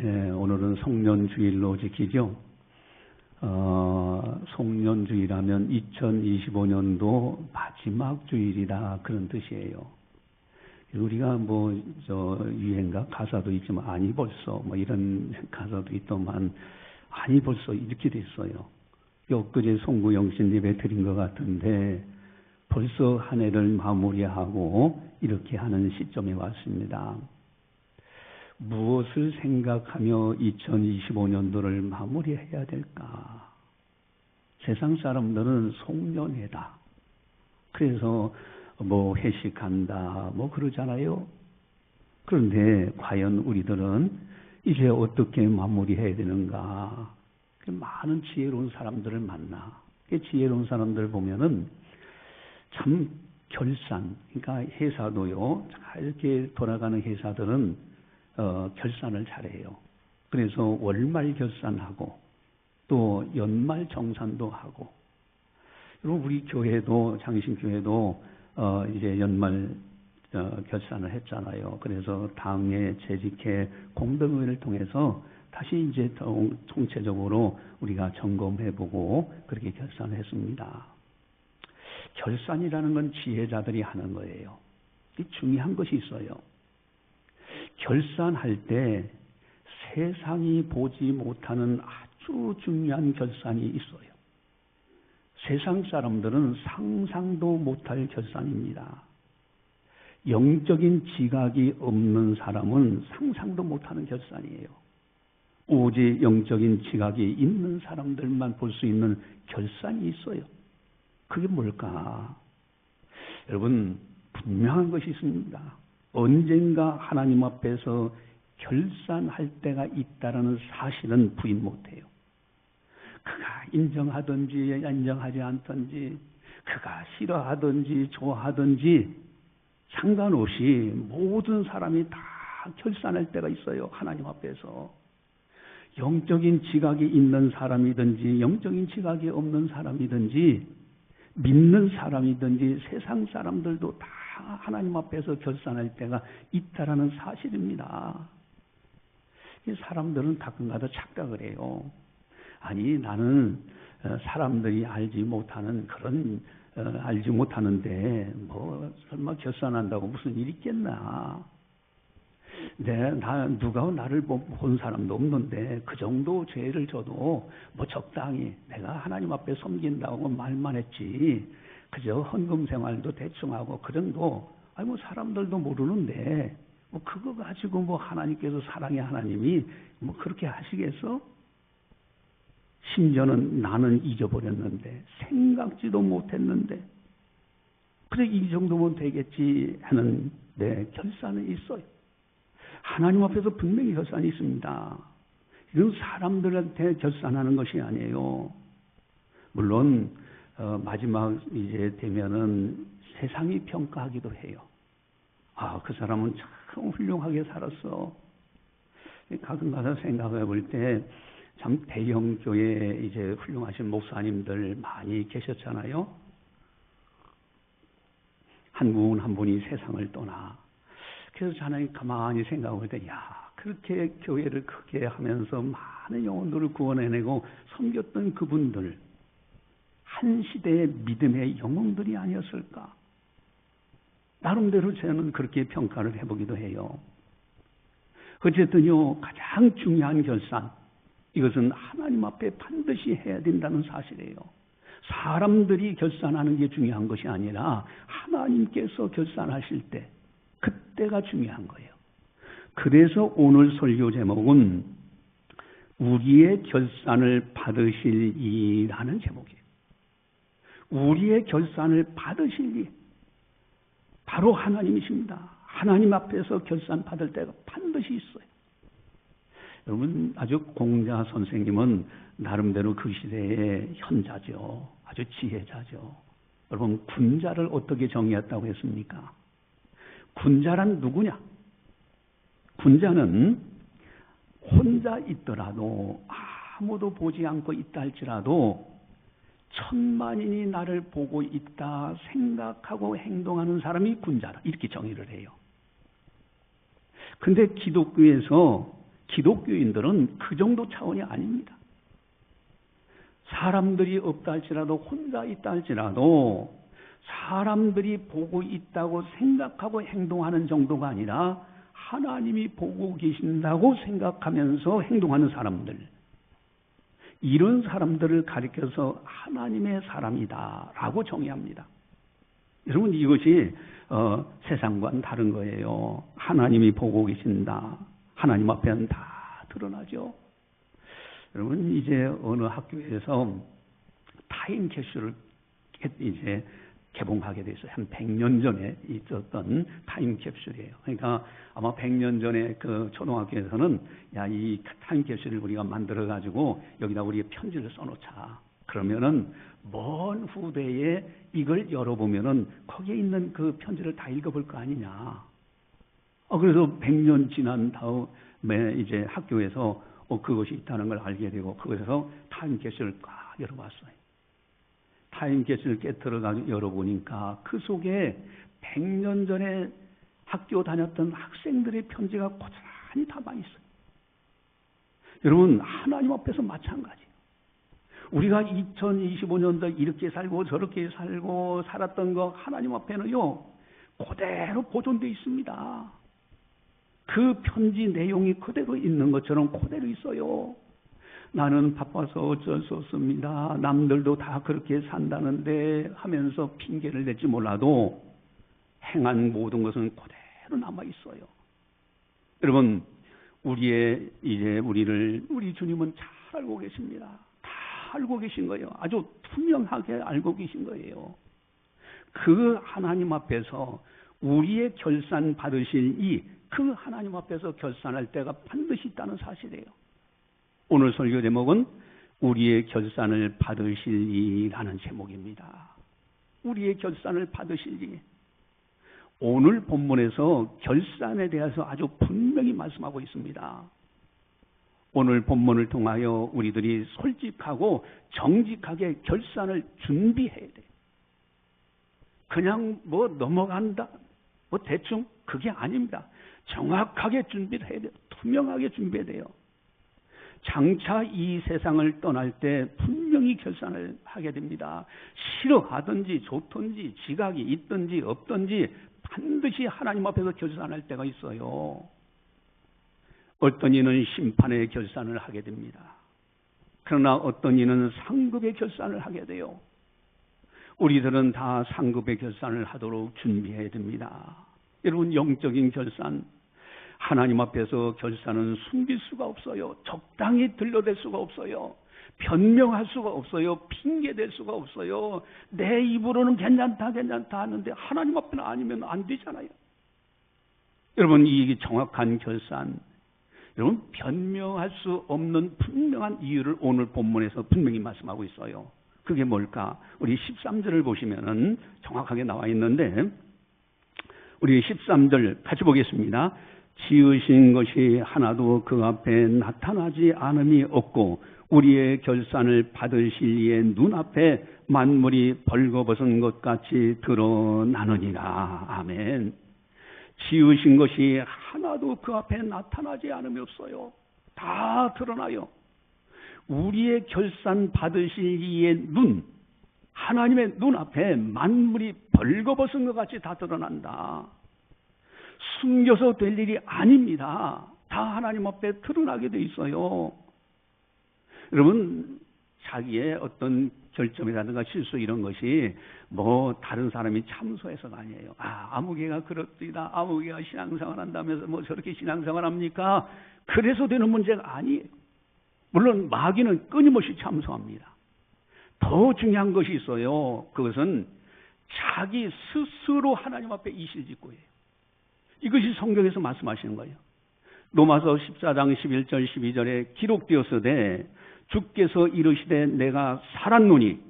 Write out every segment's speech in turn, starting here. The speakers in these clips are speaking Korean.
오늘은 송년주일로 지키죠. 송년주일하면 2025년도 마지막 주일이다 그런 뜻이에요. 우리가 유행가 가사도 있지만 아니 벌써 이런 가사도 있더만 아니 벌써 이렇게 됐어요. 엊그제 송구영신 예배 드린 것 같은데 벌써 한 해를 마무리하고 이렇게 하는 시점에 왔습니다. 무엇을 생각하며 2025년도를 마무리해야 될까? 세상 사람들은 송년회다. 그래서 회식한다 그러잖아요. 그런데 과연 우리들은 이제 어떻게 마무리해야 되는가? 많은 지혜로운 사람들을 만나. 지혜로운 사람들 보면은 참 결산, 그러니까 회사도요. 이렇게 돌아가는 회사들은 결산을 잘해요. 그래서 월말 결산하고 또 연말 정산도 하고. 그리고 우리 교회도 장신교회도 이제 연말 결산을 했잖아요. 그래서 당의 재직회 공동회의를 통해서 다시 이제 총체적으로 우리가 점검해보고 그렇게 결산을 했습니다. 결산이라는 건 지혜자들이 하는 거예요. 중요한 것이 있어요. 결산할 때 세상이 보지 못하는 아주 중요한 결산이 있어요. 세상 사람들은 상상도 못할 결산입니다. 영적인 지각이 없는 사람은 상상도 못하는 결산이에요. 오직 영적인 지각이 있는 사람들만 볼 수 있는 결산이 있어요. 그게 뭘까? 여러분, 분명한 것이 있습니다. 언젠가 하나님 앞에서 결산할 때가 있다는 사실은 부인 못해요. 그가 인정하든지 인정하지 않든지, 그가 싫어하든지 좋아하든지 상관없이 모든 사람이 다 결산할 때가 있어요. 하나님 앞에서. 영적인 지각이 있는 사람이든지 영적인 지각이 없는 사람이든지 믿는 사람이든지 세상 사람들도 다 하나님 앞에서 결산할 때가 있다라는 사실입니다. 사람들은 가끔가다 착각을 해요. 아니 나는 사람들이 알지 못하는데 설마 결산한다고 무슨 일이 있겠나. 누가 나를 본 사람도 없는데 그 정도 죄를 져도 적당히 내가 하나님 앞에 섬긴다고 말만 했지. 그저 헌금 생활도 대충 하고 그 정도. 사람들도 모르는데 그거 가지고 하나님께서 사랑의 하나님이 그렇게 하시겠어? 심지어는 나는 잊어버렸는데 생각지도 못했는데 그래 이 정도면 되겠지 하는 결산은 있어요. 하나님 앞에서 분명히 결산이 있습니다. 이건 사람들한테 결산하는 것이 아니에요. 물론 마지막 이제 되면은 세상이 평가하기도 해요. 그 사람은 참 훌륭하게 살았어. 가끔 가서 생각해 볼 때 참 대형 교회에 이제 훌륭하신 목사님들 많이 계셨잖아요. 한 분 한 분이 세상을 떠나. 그래서 저는 가만히 생각해 볼 때, 그렇게 교회를 크게 하면서 많은 영혼들을 구원해내고 섬겼던 그분들, 한 시대의 믿음의 영웅들이 아니었을까? 나름대로 저는 그렇게 평가를 해보기도 해요. 어쨌든요, 가장 중요한 결산, 이것은 하나님 앞에 반드시 해야 된다는 사실이에요. 사람들이 결산하는 게 중요한 것이 아니라 하나님께서 결산하실 때, 그때가 중요한 거예요. 그래서 오늘 설교 제목은 우리의 결산을 받으실 이라는 제목이에요. 우리의 결산을 받으실 이 바로 하나님이십니다. 하나님 앞에서 결산 받을 때가 반드시 있어요. 여러분 아주 공자 선생님은 나름대로 그 시대의 현자죠. 아주 지혜자죠. 여러분 군자를 어떻게 정의했다고 했습니까? 군자란 누구냐? 군자는 혼자 있더라도 아무도 보지 않고 있다 할지라도 천만인이 나를 보고 있다 생각하고 행동하는 사람이 군자다. 이렇게 정의를 해요. 근데 기독교에서 기독교인들은 그 정도 차원이 아닙니다. 사람들이 없다 할지라도, 혼자 있다 할지라도 사람들이 보고 있다고 생각하고 행동하는 정도가 아니라 하나님이 보고 계신다고 생각하면서 행동하는 사람들, 이런 사람들을 가리켜서 하나님의 사람이다라고 정의합니다. 여러분, 이것이 세상과는 다른 거예요. 하나님이 보고 계신다. 하나님 앞에는 다 드러나죠. 여러분, 이제 어느 학교에서 타임캡슐을 이제 개봉하게 돼서 한 100년 전에 있었던 타임캡슐이에요. 그러니까 아마 100년 전에 그 초등학교에서는 야, 이 타임캡슐을 우리가 만들어가지고 여기다 우리 편지를 써놓자. 그러면은 먼 후대에 이걸 열어보면은 거기에 있는 그 편지를 다 읽어볼 거 아니냐. 그래서 100년 지난 다음에 이제 학교에서 그것이 있다는 걸 알게 되고, 그것에서 타임캡슐을 꽉 열어봤어요. 타임캡슐을 깨트려가지고 열어보니까 그 속에 100년 전에 학교 다녔던 학생들의 편지가 고스란히 담아 있어요. 여러분, 하나님 앞에서 마찬가지예요. 우리가 2025년도 이렇게 살고 저렇게 살고 살았던 거 하나님 앞에는요, 그대로 보존되어 있습니다. 그 편지 내용이 그대로 있는 것처럼 그대로 있어요. 나는 바빠서 어쩔 수 없습니다. 남들도 다 그렇게 산다는데 하면서 핑계를 낼지 몰라도 행한 모든 것은 그대로 남아 있어요. 여러분, 우리 주님은 잘 알고 계십니다. 다 알고 계신 거예요. 아주 투명하게 알고 계신 거예요. 그 하나님 앞에서 우리의 결산 받으실 그 하나님 앞에서 결산할 때가 반드시 있다는 사실이에요. 오늘 설교 제목은 우리의 결산을 받으실 이라는 제목입니다. 우리의 결산을 받으실 이. 오늘 본문에서 결산에 대해서 아주 분명히 말씀하고 있습니다. 오늘 본문을 통하여 우리들이 솔직하고 정직하게 결산을 준비해야 돼요. 그냥 넘어간다, 대충, 그게 아닙니다. 정확하게 준비를 해야 돼요. 투명하게 준비해야 돼요. 장차 이 세상을 떠날 때 분명히 결산을 하게 됩니다. 싫어하든지 좋든지 지각이 있든지 없든지 반드시 하나님 앞에서 결산할 때가 있어요. 어떤 이는 심판의 결산을 하게 됩니다. 그러나 어떤 이는 상급의 결산을 하게 돼요. 우리들은 다 상급의 결산을 하도록 준비해야 됩니다. 여러분, 영적인 결산, 하나님 앞에서 결산은 숨길 수가 없어요. 적당히 들려댈 수가 없어요. 변명할 수가 없어요. 핑계댈 수가 없어요. 내 입으로는 괜찮다 하는데 하나님 앞에는 아니면 안 되잖아요. 여러분, 이 정확한 결산, 여러분, 변명할 수 없는 분명한 이유를 오늘 본문에서 분명히 말씀하고 있어요. 그게 뭘까? 우리 13절을 보시면은 정확하게 나와 있는데, 우리 13절 같이 보겠습니다. 지으신 것이 하나도 그 앞에 나타나지 않음이 없고 우리의 결산을 받으실 이의 눈앞에 만물이 벌거벗은 것 같이 드러나느니라. 아멘. 지으신 것이 하나도 그 앞에 나타나지 않음이 없어요. 다 드러나요. 우리의 결산 받으실 이의 눈, 하나님의 눈앞에 만물이 벌거벗은 것 같이 다 드러난다. 숨겨서 될 일이 아닙니다. 다 하나님 앞에 드러나게 돼 있어요. 여러분, 자기의 어떤 결점이라든가 실수 이런 것이 다른 사람이 참소해서가 아니에요. 아무 개가 그렇습니다. 아무 개가 신앙생활 한다면서 저렇게 신앙생활 합니까? 그래서 되는 문제가 아니에요. 물론 마귀는 끊임없이 참소합니다. 더 중요한 것이 있어요. 그것은 자기 스스로 하나님 앞에 이실직고예요. 이것이 성경에서 말씀하시는 거예요. 로마서 14장 11절 12절에 기록되었으되 주께서 이르시되 내가 살았노니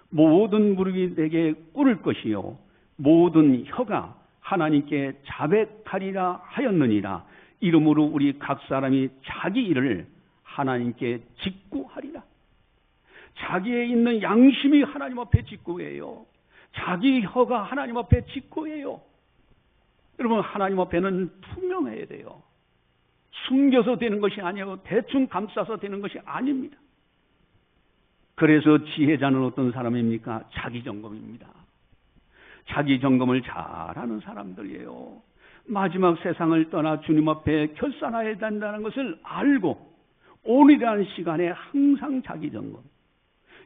모든 무릎이 내게 꿇을 것이요 모든 혀가 하나님께 자백하리라 하였느니라. 이러므로 우리 각 사람이 자기 일을 하나님께 직구하리라. 자기에 있는 양심이 하나님 앞에 직구해요. 자기 혀가 하나님 앞에 직구해요. 여러분, 하나님 앞에는 투명해야 돼요. 숨겨서 되는 것이 아니고 대충 감싸서 되는 것이 아닙니다. 그래서 지혜자는 어떤 사람입니까? 자기 점검입니다. 자기 점검을 잘하는 사람들이에요. 마지막 세상을 떠나 주님 앞에 결산해야 된다는 것을 알고 오늘이라는 시간에 항상 자기 점검.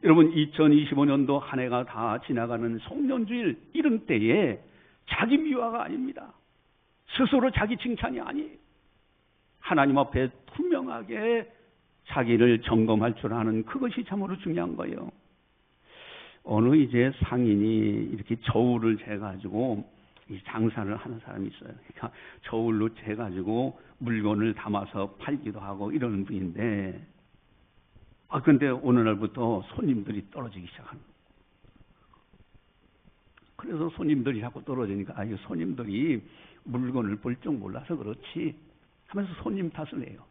여러분 2025년도 한 해가 다 지나가는 송년주일 이런 때에 자기 미화가 아닙니다. 스스로 자기 칭찬이 아니에요. 하나님 앞에 투명하게 자기를 점검할 줄 아는 그것이 참으로 중요한 거예요. 어느 이제 상인이 이렇게 저울을 재가지고 이 장사를 하는 사람이 있어요. 그러니까 저울로 재가지고 물건을 담아서 팔기도 하고 이러는 분인데, 근데 어느 날부터 손님들이 떨어지기 시작하는 거예요. 그래서 손님들이 자꾸 떨어지니까, 이 손님들이 물건을 볼 줄 몰라서 그렇지 하면서 손님 탓을 해요.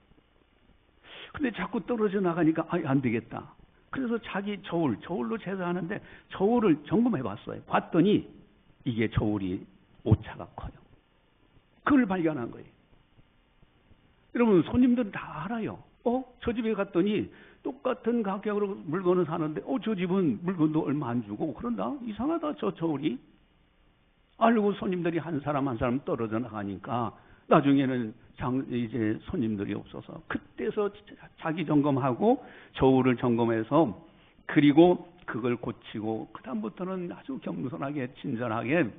근데 자꾸 떨어져 나가니까, 안 되겠다. 그래서 자기 저울로 제사하는데 저울을 점검해 봤어요. 봤더니 이게 저울이 오차가 커요. 그걸 발견한 거예요. 여러분, 손님들은 다 알아요. 저 집에 갔더니 똑같은 가격으로 물건을 사는데, 저 집은 물건도 얼마 안 주고, 그런다? 이상하다, 저 저울이. 알고 손님들이 한 사람 한 사람 떨어져 나가니까, 나중에는 이제 손님들이 없어서, 그때서 자기 점검하고, 저울을 점검해서, 그리고 그걸 고치고, 그다음부터는 아주 겸손하게, 친절하게,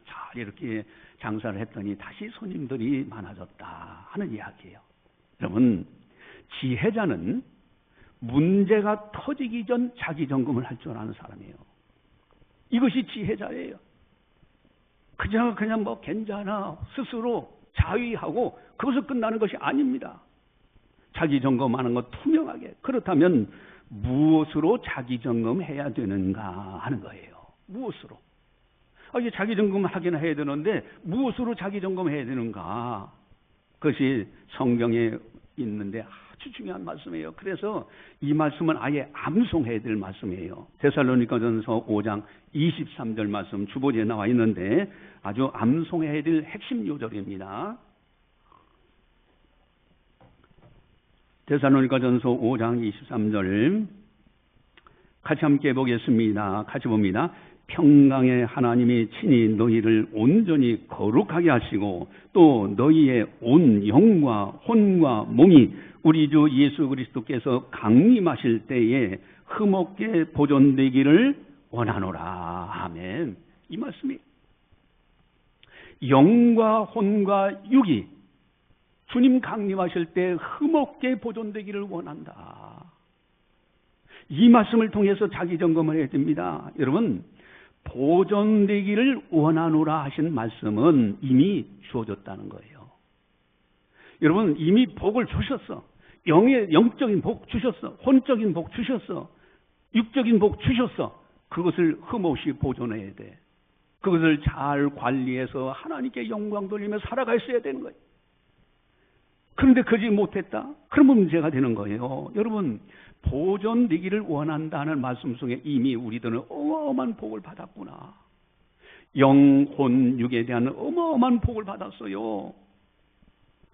잘 이렇게 장사를 했더니 다시 손님들이 많아졌다 하는 이야기예요. 여러분, 지혜자는 문제가 터지기 전 자기 점검을 할 줄 아는 사람이에요. 이것이 지혜자예요. 그냥 뭐 괜찮아 스스로 자위하고 그것을 끝나는 것이 아닙니다. 자기 점검하는 것 투명하게. 그렇다면 무엇으로 자기 점검해야 되는가 하는 거예요. 무엇으로? 이게 자기 점검하긴 해야 되는데 무엇으로 자기 점검해야 되는가? 그것이 성경에 있는데 아주 중요한 말씀이에요. 그래서 이 말씀은 아예 암송해야 될 말씀이에요. 데살로니가전서 5장 23절 말씀 주보지에 나와 있는데 아주 암송해야 될 핵심 요절입니다. 데살로니가전서 5장 23절 같이 함께 보겠습니다. 같이 봅니다. 평강의 하나님이 친히 너희를 온전히 거룩하게 하시고 또 너희의 온 영과 혼과 몸이 우리 주 예수 그리스도께서 강림하실 때에 흠없게 보존되기를 원하노라. 아멘. 이 말씀이 영과 혼과 육이 주님 강림하실 때 흠없게 보존되기를 원한다. 이 말씀을 통해서 자기 점검을 해야 됩니다. 여러분, 보존되기를 원하노라 하신 말씀은 이미 주어졌다는 거예요. 여러분, 이미 복을 주셨어. 영적인 복 주셨어. 혼적인 복 주셨어. 육적인 복 주셨어. 그것을 흠없이 보존해야 돼. 그것을 잘 관리해서 하나님께 영광 돌리며 살아가셔야 되는 거예요. 그런데 그러지 못했다? 그러면 문제가 되는 거예요. 여러분, 보존되기를 원한다는 말씀 속에 이미 우리들은 어마어마한 복을 받았구나. 영혼, 육에 대한 어마어마한 복을 받았어요.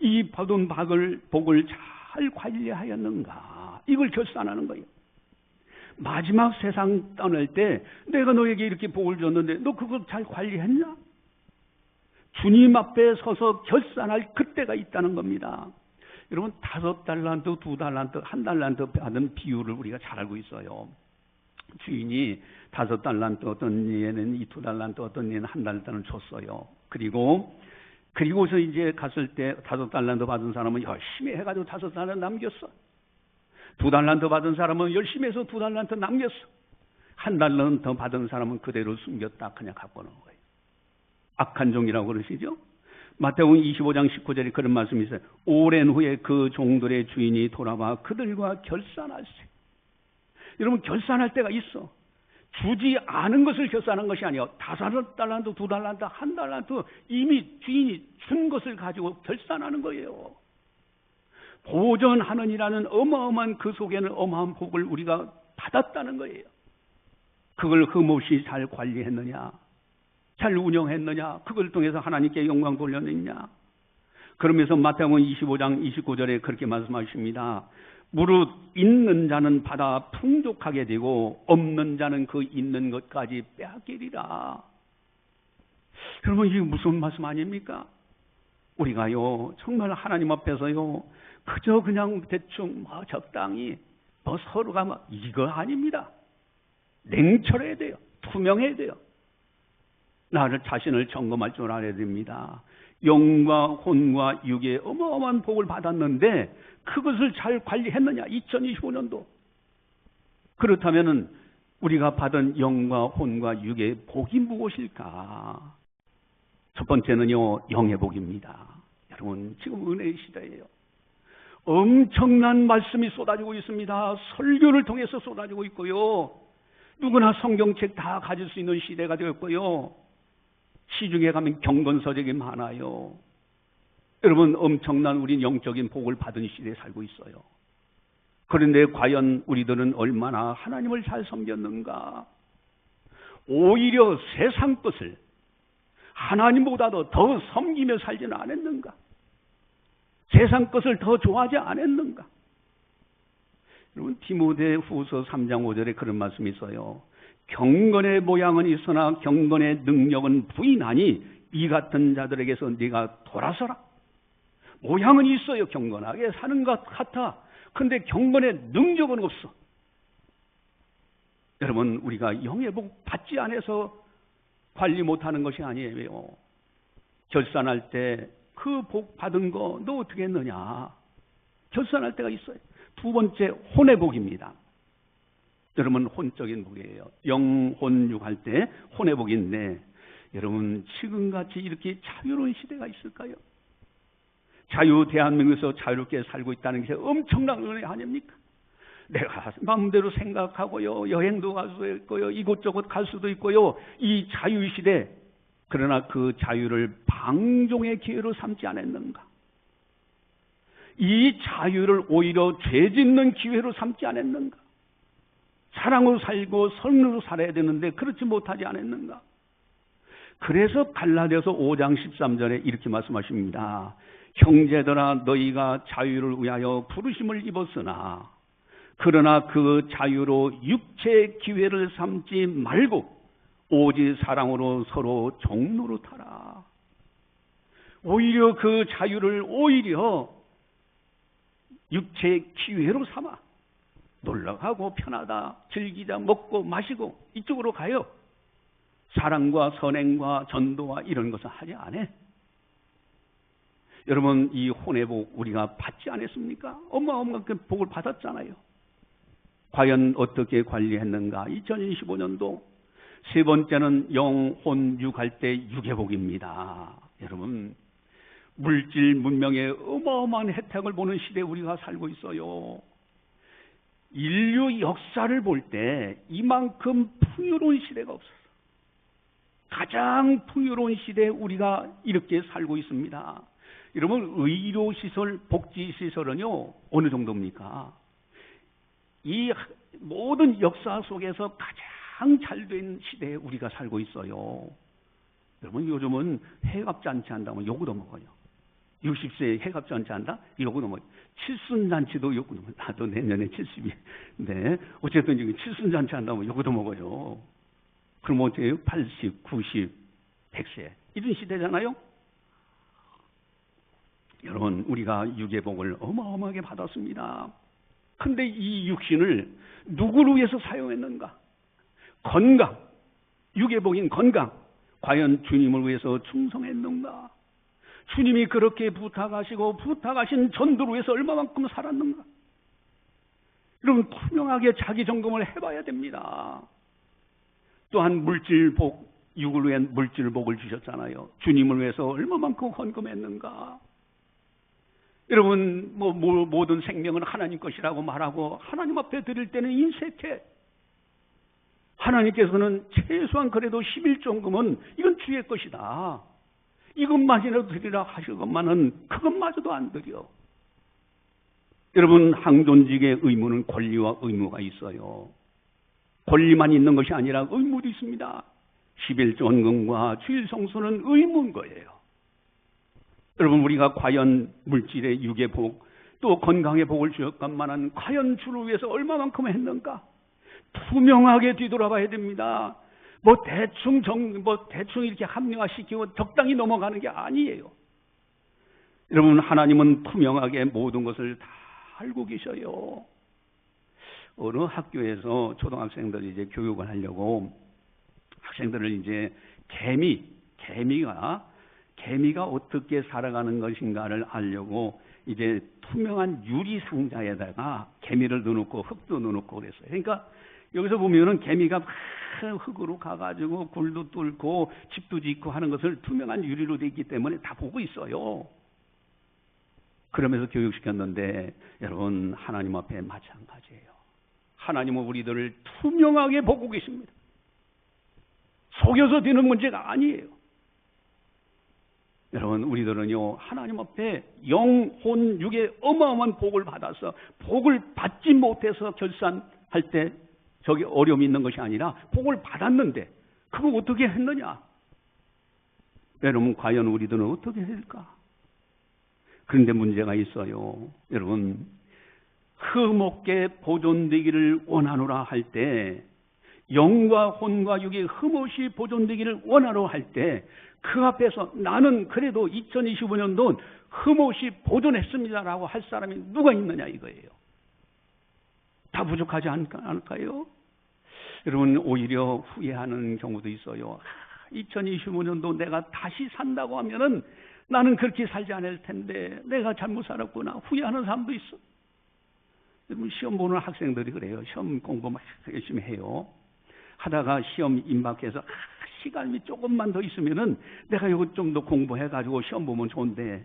이 받은 복을 잘 관리하였는가? 이걸 결산하는 거예요. 마지막 세상 떠날 때 내가 너에게 이렇게 복을 줬는데 너 그거 잘 관리했냐? 주님 앞에 서서 결산할 그때가 있다는 겁니다. 여러분, 5달란트, 2달란트, 1달란트 받은 비율을 우리가 잘 알고 있어요. 주인이 5달란트, 어떤 예는 2달란트, 어떤 예는 1달란트를 줬어요. 그리고서 이제 갔을 때 5달란트 받은 사람은 열심히 해가지고 5달란트 남겼어. 2달란트 받은 사람은 열심히 해서 2달란트 남겼어. 1달란트 받은 사람은 그대로 숨겼다 그냥 갖고 오는 거예요. 악한 종이라고 그러시죠? 마태복음 25장 19절에 그런 말씀이 있어요. 오랜 후에 그 종들의 주인이 돌아와 그들과 결산할세. 여러분, 결산할 때가 있어. 주지 않은 것을 결산한 것이 아니에요. 5달란트, 2달란트, 1달란트 이미 주인이 준 것을 가지고 결산하는 거예요. 보존하느니라는 어마어마한 그 속에는 어마어마한 복을 우리가 받았다는 거예요. 그걸 흠없이 잘 관리했느냐? 잘 운영했느냐? 그걸 통해서 하나님께 영광 돌려냈냐? 그러면서 마태복음 25장 29절에 그렇게 말씀하십니다. 무릇 있는 자는 받아 풍족하게 되고 없는 자는 그 있는 것까지 빼앗기리라. 여러분, 이게 무슨 말씀 아닙니까? 우리가요 정말 하나님 앞에서요 그저 그냥 대충 적당히 서로가 이거 아닙니다. 냉철해야 돼요. 투명해야 돼요. 나를 자신을 점검할 줄 알아야 됩니다. 영과 혼과 육의 어마어마한 복을 받았는데 그것을 잘 관리했느냐? 2025년도. 그렇다면 우리가 받은 영과 혼과 육의 복이 무엇일까? 첫 번째는요, 영의 복입니다. 여러분, 지금 은혜의 시대예요. 엄청난 말씀이 쏟아지고 있습니다. 설교를 통해서 쏟아지고 있고요. 누구나 성경책 다 가질 수 있는 시대가 되었고요. 시중에 가면 경건서적이 많아요. 여러분, 엄청난 우리 영적인 복을 받은 시대에 살고 있어요. 그런데 과연 우리들은 얼마나 하나님을 잘 섬겼는가? 오히려 세상 것을 하나님보다도 더 섬기며 살지는 않았는가? 세상 것을 더 좋아하지 않았는가? 여러분, 디모데후서 3장 5절에 그런 말씀이 있어요. 경건의 모양은 있으나 경건의 능력은 부인하니 이 같은 자들에게서 네가 돌아서라. 모양은 있어요. 경건하게 사는 것 같아. 그런데 경건의 능력은 없어. 여러분, 우리가 영의 복 받지 않아서 관리 못하는 것이 아니에요. 결산할 때 그 복 받은 거 너 어떻게 했느냐? 결산할 때가 있어요. 두 번째, 혼의 복입니다. 여러분, 혼적인 복이에요. 영, 혼, 육 할 때 혼의 복인데, 여러분, 지금같이 이렇게 자유로운 시대가 있을까요? 대한민국에서 자유롭게 살고 있다는 게 엄청난 은혜 아닙니까? 내가 마음대로 생각하고요, 여행도 갈 수도 있고요, 이곳저곳 갈 수도 있고요, 이 자유시대. 그러나 그 자유를 방종의 기회로 삼지 않았는가? 이 자유를 오히려 죄 짓는 기회로 삼지 않았는가? 사랑으로 살고 선으로 살아야 되는데 그렇지 못하지 않았는가? 그래서 갈라디아서 5장 13절에 이렇게 말씀하십니다. 형제들아, 너희가 자유를 위하여 부르심을 입었으나 그러나 그 자유로 육체의 기회를 삼지 말고 오직 사랑으로 서로 종로로 타라. 오히려 그 자유를 오히려 육체의 기회로 삼아. 놀러가고 편하다, 즐기자, 먹고 마시고 이쪽으로 가요. 사랑과 선행과 전도와 이런 것은 하지 않아. 여러분, 이 혼의 복 우리가 받지 않았습니까? 어마어마하게 복을 받았잖아요. 과연 어떻게 관리했는가? 2025년도 세 번째는 영, 혼, 육 할 때 육의 복입니다. 여러분, 물질 문명의 어마어마한 혜택을 보는 시대에 우리가 살고 있어요. 인류 역사를 볼 때 이만큼 풍요로운 시대가 없었어. 가장 풍요로운 시대에 우리가 이렇게 살고 있습니다. 여러분, 의료시설, 복지시설은요 어느 정도입니까? 이 모든 역사 속에서 가장 잘된 시대에 우리가 살고 있어요. 여러분, 요즘은 해갑잔치 한다면 요거도 먹어요. 60세에 해갑잔치 한다? 요거도 먹어요. 칠순잔치도 요거도 먹어요. 나도 내년에 70이. 네. 어쨌든 지금 칠순잔치 한다면 요거도 먹어요. 그럼 어떻게 해요? 80, 90, 100세. 이런 시대잖아요? 여러분, 우리가 육의 복을 어마어마하게 받았습니다. 근데 이 육신을 누구를 위해서 사용했는가? 건강, 육의 복인 건강. 과연 주님을 위해서 충성했는가? 주님이 그렇게 부탁하신 전도를 위해서 얼마만큼 살았는가? 여러분, 투명하게 자기 점검을 해봐야 됩니다. 또한 물질복, 육을 위한 물질복을 주셨잖아요. 주님을 위해서 얼마만큼 헌금했는가? 여러분, 모든 생명은 하나님 것이라고 말하고 하나님 앞에 드릴 때는 인색해. 하나님께서는 최소한 그래도 11조금은 이건 주의 것이다. 이것만이라도 드리라 하실 것만은 그것마저도 안 드려. 여러분, 항존직의 의무는 권리와 의무가 있어요. 권리만 있는 것이 아니라 의무도 있습니다. 11조 헌금과 주일 성수는 의무인 거예요. 여러분, 우리가 과연 물질의 육의 복, 또 건강의 복을 주었건만은 과연 주를 위해서 얼마만큼 했는가? 투명하게 뒤돌아봐야 됩니다. 대충 이렇게 합리화시키고 적당히 넘어가는 게 아니에요. 여러분, 하나님은 투명하게 모든 것을 다 알고 계셔요. 어느 학교에서 초등학생들이 이제 교육을 하려고 학생들을 이제 개미가 어떻게 살아가는 것인가를 알려고 이제 투명한 유리 상자에다가 개미를 넣어놓고 흙도 넣어놓고 그랬어요. 그러니까 여기서 보면은 개미가 막 흙으로 가가지고 굴도 뚫고 집도 짓고 하는 것을 투명한 유리로 되어 있기 때문에 다 보고 있어요. 그러면서 교육시켰는데 여러분, 하나님 앞에 마찬가지예요. 하나님은 우리들을 투명하게 보고 계십니다. 속여서 되는 문제가 아니에요. 여러분, 우리들은요, 하나님 앞에 영혼 육의 어마어마한 복을 받아서 복을 받지 못해서 결산할 때 저기 어려움이 있는 것이 아니라 복을 받았는데 그거 어떻게 했느냐? 여러분, 과연 우리들은 어떻게 할까? 그런데 문제가 있어요. 여러분, 흠없게 보존되기를 원하노라 할 때, 영과 혼과 육이 흠없이 보존되기를 원하노라 할 때, 그 앞에서 나는 그래도 2025년도 흠없이 보존했습니다라고 할 사람이 누가 있느냐 이거예요. 다 부족하지 않을까요? 여러분, 오히려 후회하는 경우도 있어요. 2025년도 내가 다시 산다고 하면은 나는 그렇게 살지 않을 텐데 내가 잘못 살았구나 후회하는 사람도 있어. 여러분, 시험 보는 학생들이 그래요. 시험 공부 막 열심히 해요. 하다가 시험 임박해서 시간이 조금만 더 있으면은 내가 이거 좀 더 공부해가지고 시험 보면 좋은데,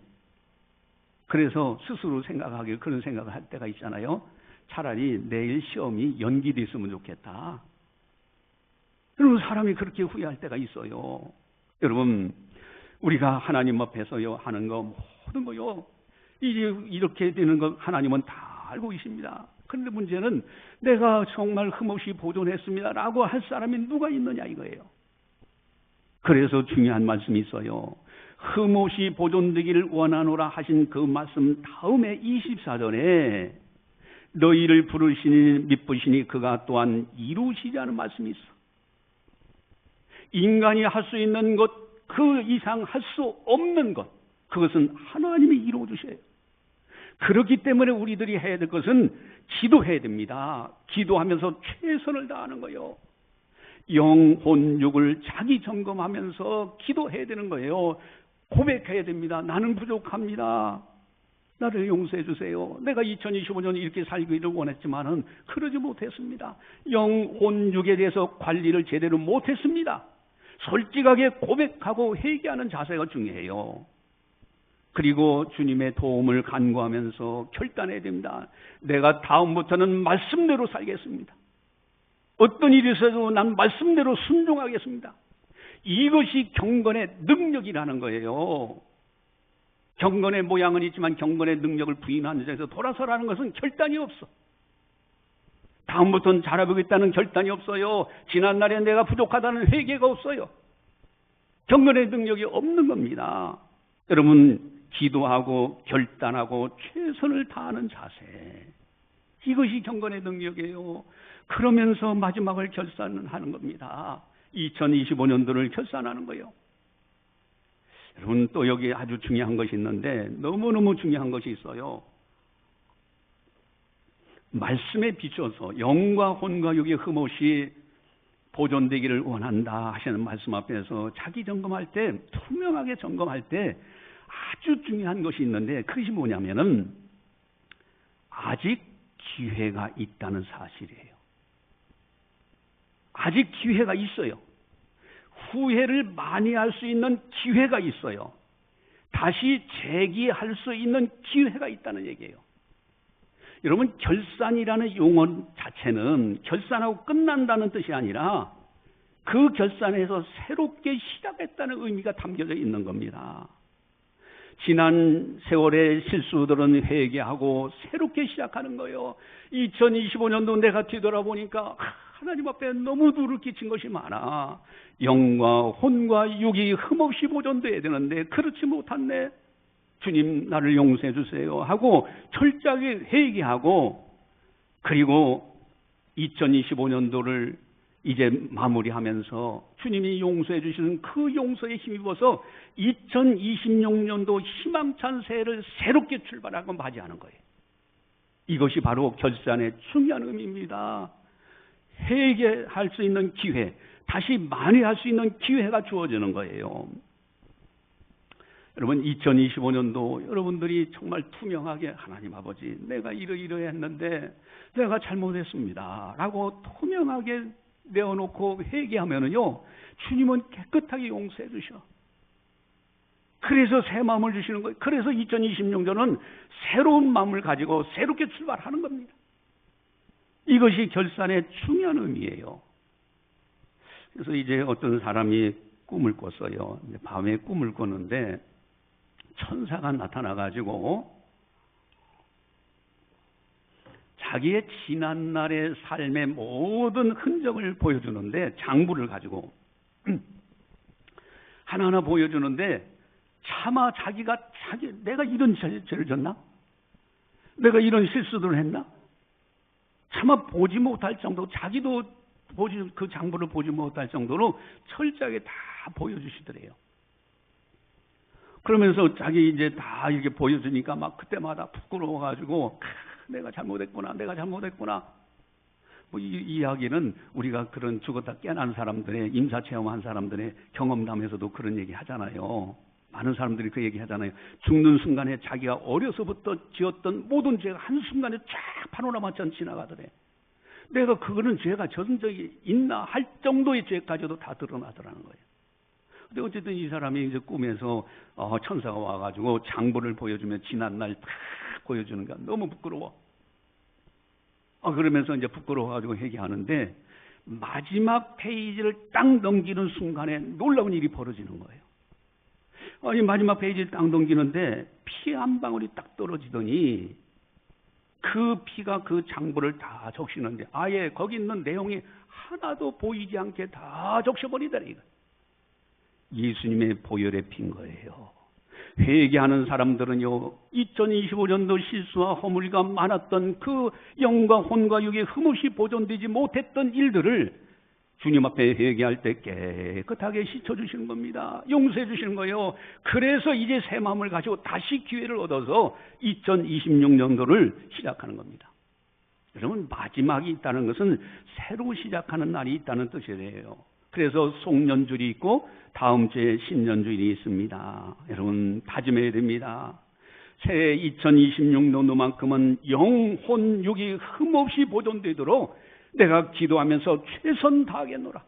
그래서 스스로 생각하기를 그런 생각을 할 때가 있잖아요. 차라리 내일 시험이 연기됐으면 좋겠다. 그러면 사람이 그렇게 후회할 때가 있어요. 여러분, 우리가 하나님 앞에서요 하는 거 모든 거요 이제 이렇게 되는 거 하나님은 다 알고 계십니다. 그런데 문제는 내가 정말 흠없이 보존했습니다라고 할 사람이 누가 있느냐 이거예요. 그래서 중요한 말씀이 있어요. 흠없이 보존되기를 원하노라 하신 그 말씀 다음에 24절에 너희를 부르시니 미쁘시니 그가 또한 이루시자는 말씀이 있어. 인간이 할 수 있는 것, 그 이상 할 수 없는 것, 그것은 하나님이 이루어 주셔요. 그렇기 때문에 우리들이 해야 될 것은 기도해야 됩니다. 기도하면서 최선을 다하는 거예요. 영혼 육을 자기 점검하면서 기도해야 되는 거예요. 고백해야 됩니다. 나는 부족합니다. 나를 용서해 주세요. 내가 2025년 이렇게 살기를 원했지만은 그러지 못했습니다. 영혼 육에 대해서 관리를 제대로 못했습니다. 솔직하게 고백하고 회개하는 자세가 중요해요. 그리고 주님의 도움을 간구하면서 결단해야 됩니다. 내가 다음부터는 말씀대로 살겠습니다. 어떤 일이 있어도 난 말씀대로 순종하겠습니다. 이것이 경건의 능력이라는 거예요. 경건의 모양은 있지만 경건의 능력을 부인하는 데서 돌아서라는 것은 결단이 없어. 다음부터는 잘해보겠다는 결단이 없어요. 지난날에 내가 부족하다는 회개가 없어요. 경건의 능력이 없는 겁니다. 여러분, 기도하고 결단하고 최선을 다하는 자세, 이것이 경건의 능력이에요. 그러면서 마지막을 결산하는 겁니다. 2025년도를 결산하는 거예요. 여러분, 또 여기 아주 중요한 것이 있는데 너무너무 중요한 것이 있어요. 말씀에 비춰서 영과 혼과 육이 흠없이 보존되기를 원한다 하시는 말씀 앞에서 자기 점검할 때, 투명하게 점검할 때 아주 중요한 것이 있는데 그것이 뭐냐면은 아직 기회가 있다는 사실이에요. 아직 기회가 있어요. 후회를 많이 할 수 있는 기회가 있어요. 다시 재기할 수 있는 기회가 있다는 얘기예요. 여러분, 결산이라는 용어 자체는 결산하고 끝난다는 뜻이 아니라 그 결산에서 새롭게 시작했다는 의미가 담겨져 있는 겁니다. 지난 세월의 실수들은 회개하고 새롭게 시작하는 거예요. 2025년도 내가 뒤돌아보니까 하나님 앞에 너무 누를 끼친 것이 많아. 영과 혼과 육이 흠없이 보존돼야 되는데 그렇지 못했네. 주님 나를 용서해 주세요 하고 철저하게 회개하고, 그리고 2025년도를 이제 마무리하면서 주님이 용서해 주시는 그 용서에 힘입어서 2026년도 희망찬 새해를 새롭게 출발하고 맞이하는 거예요. 이것이 바로 결산의 중요한 의미입니다. 회개할 수 있는 기회, 다시 만회할 수 있는 기회가 주어지는 거예요. 여러분, 2025년도 여러분들이 정말 투명하게 하나님 아버지, 내가 이러이러했는데 내가 잘못했습니다 라고 투명하게 내어놓고 회개하면은요, 주님은 깨끗하게 용서해 주셔. 그래서 새 마음을 주시는 거예요. 그래서 2026년은 새로운 마음을 가지고 새롭게 출발하는 겁니다. 이것이 결산의 중요한 의미예요. 그래서 이제 어떤 사람이 꿈을 꿨어요. 밤에 꿈을 꿨는데 천사가 나타나가지고 자기의 지난날의 삶의 모든 흔적을 보여주는데, 장부를 가지고 하나하나 보여주는데, 차마 내가 이런 죄를 졌나? 내가 이런 실수들을 했나? 차마 보지 못할 정도, 자기도 그 장부를 보지 못할 정도로 철저하게 다 보여주시더래요. 그러면서 자기 이제 다 이렇게 보여주니까 막 그때마다 부끄러워가지고 내가 잘못했구나. 뭐 이 이야기는 우리가 그런 죽었다 깨난 사람들의, 임사체험한 사람들의 경험담에서도 그런 얘기 하잖아요. 많은 사람들이 그 얘기 하잖아요. 죽는 순간에 자기가 어려서부터 지었던 모든 죄가 한순간에 쫙 파노라마처럼 지나가더래. 내가 그거는 죄가 져진 적이 있나 할 정도의 죄까지도 다 드러나더라는 거예요. 근데 어쨌든 이 사람이 이제 꿈에서 천사가 와가지고 장부를 보여주며 지난날 다 보여주는 게 너무 부끄러워. 그러면서 이제 부끄러워가지고 회개하는데, 마지막 페이지를 딱 넘기는 순간에 놀라운 일이 벌어지는 거예요. 이 마지막 페이지를 딱 넘기는데 피 한 방울이 딱 떨어지더니 그 피가 그 장부를 다 적시는데 아예 거기 있는 내용이 하나도 보이지 않게 다 적셔버리더라 이거. 예수님의 보혈의 피인 거예요. 회개하는 사람들은요, 2025년도 실수와 허물과 많았던 그 영과 혼과 육이 흠없이 보존되지 못했던 일들을 주님 앞에 회개할 때 깨끗하게 씻어주시는 겁니다. 용서해 주시는 거예요. 그래서 이제 새 마음을 가지고 다시 기회를 얻어서 2026년도를 시작하는 겁니다. 여러분, 마지막이 있다는 것은 새로 시작하는 날이 있다는 뜻이에요. 그래서 송년주일이 있고 다음 주에 신년주일이 있습니다. 여러분, 다짐해야 됩니다. 새해 2026년도만큼은 영혼 육이 흠없이 보존되도록 내가 기도하면서 최선 다하겠노라.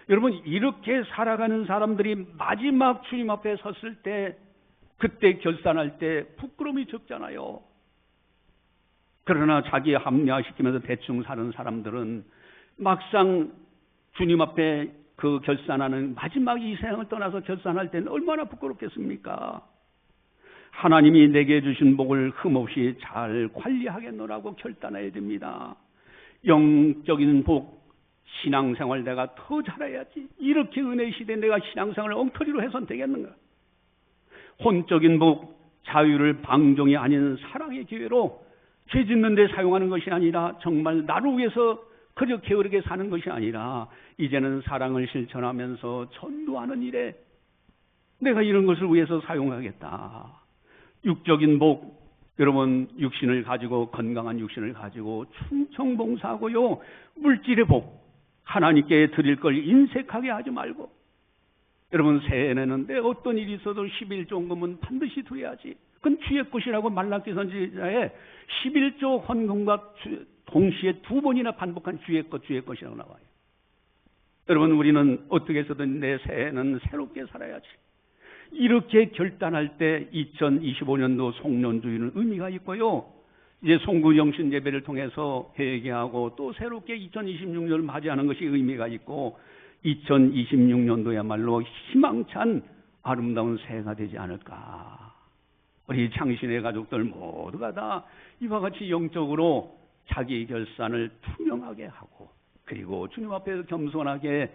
여러분, 이렇게 살아가는 사람들이 마지막 주님 앞에 섰을 때, 그때 결산할 때 부끄러움이 적잖아요. 그러나 자기 합리화시키면서 대충 사는 사람들은 막상 주님 앞에 그 결산하는 마지막 이 세상을 떠나서 결산할 때는 얼마나 부끄럽겠습니까? 하나님이 내게 주신 복을 흠없이 잘 관리하겠노라고 결단해야 됩니다. 영적인 복, 신앙생활 내가 더 잘해야지. 이렇게 은혜 시대에 내가 신앙생활을 엉터리로 해서는 되겠는가? 혼적인 복, 자유를 방종이 아닌 사랑의 기회로 죄 짓는 데 사용하는 것이 아니라 정말 나를 위해서 그저 게으르게 사는 것이 아니라 이제는 사랑을 실천하면서 전도하는 일에 내가 이런 것을 위해서 사용하겠다. 육적인 복, 여러분, 육신을 가지고, 건강한 육신을 가지고 충청봉사하고요, 물질의 복, 하나님께 드릴 걸 인색하게 하지 말고, 여러분, 새해에는 내 어떤 일이 있어도 11조헌금은 반드시 드려야지. 그건 주의 것이라고 말라기 선지자에 11조 헌금과 동시에 두 번이나 반복한 주의 것이라고 나와요. 여러분, 우리는 어떻게 해서든 내 새해는 새롭게 살아야지. 이렇게 결단할 때 2025년도 송년주일은 의미가 있고요. 이제 송구영신 예배를 통해서 회개하고 또 새롭게 2026년을 맞이하는 것이 의미가 있고 2026년도야말로 희망찬 아름다운 새해가 되지 않을까. 우리 창신의 가족들 모두가 다 이와 같이 영적으로 자기 결산을 투명하게 하고 그리고 주님 앞에서 겸손하게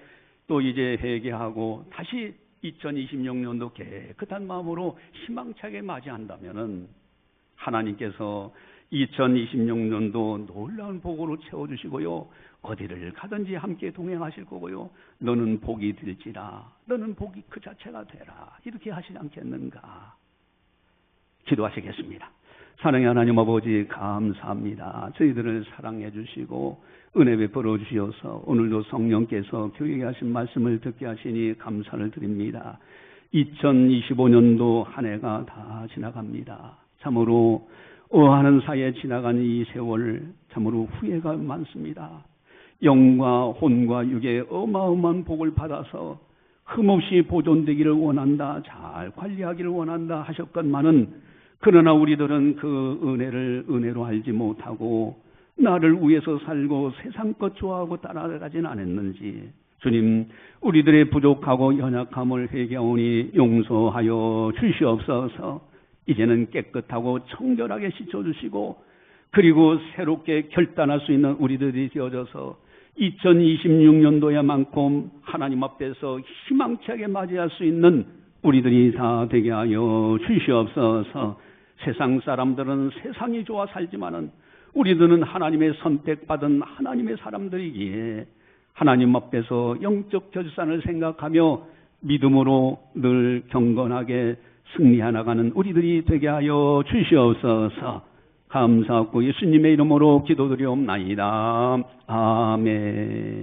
또 이제 회개하고 다시 2026년도 깨끗한 마음으로 희망차게 맞이한다면은 하나님께서 2026년도 놀라운 복으로 채워주시고요. 어디를 가든지 함께 동행하실 거고요. 너는 복이 될지라. 너는 복이 그 자체가 되라. 이렇게 하시지 않겠는가. 기도하시겠습니다. 사랑의 하나님 아버지 감사합니다. 저희들을 사랑해 주시고 은혜 베풀어 주시어서 오늘도 성령께서 교회에 하신 말씀을 듣게 하시니 감사를 드립니다. 2025년도 한 해가 다 지나갑니다. 참으로 어하는 사이에 지나간 이 세월 참으로 후회가 많습니다. 영과 혼과 육의 어마어마한 복을 받아서 흠없이 보존되기를 원한다, 잘 관리하기를 원한다 하셨건만은 그러나 우리들은 그 은혜를 은혜로 알지 못하고 나를 위해서 살고 세상 것 좋아하고 따라가진 않았는지 주님, 우리들의 부족하고 연약함을 회개하오니 용서하여 주시옵소서. 이제는 깨끗하고 청결하게 씻어주시고 그리고 새롭게 결단할 수 있는 우리들이 되어져서 2026년도야만큼 하나님 앞에서 희망차게 맞이할 수 있는 우리들이 다 되게 하여 주시옵소서. 세상 사람들은 세상이 좋아 살지만은 우리들은 하나님의 선택받은 하나님의 사람들이기에 하나님 앞에서 영적 결산을 생각하며 믿음으로 늘 경건하게 승리해 나가는 우리들이 되게 하여 주시옵소서. 감사하고 예수님의 이름으로 기도드리옵나이다. 아멘.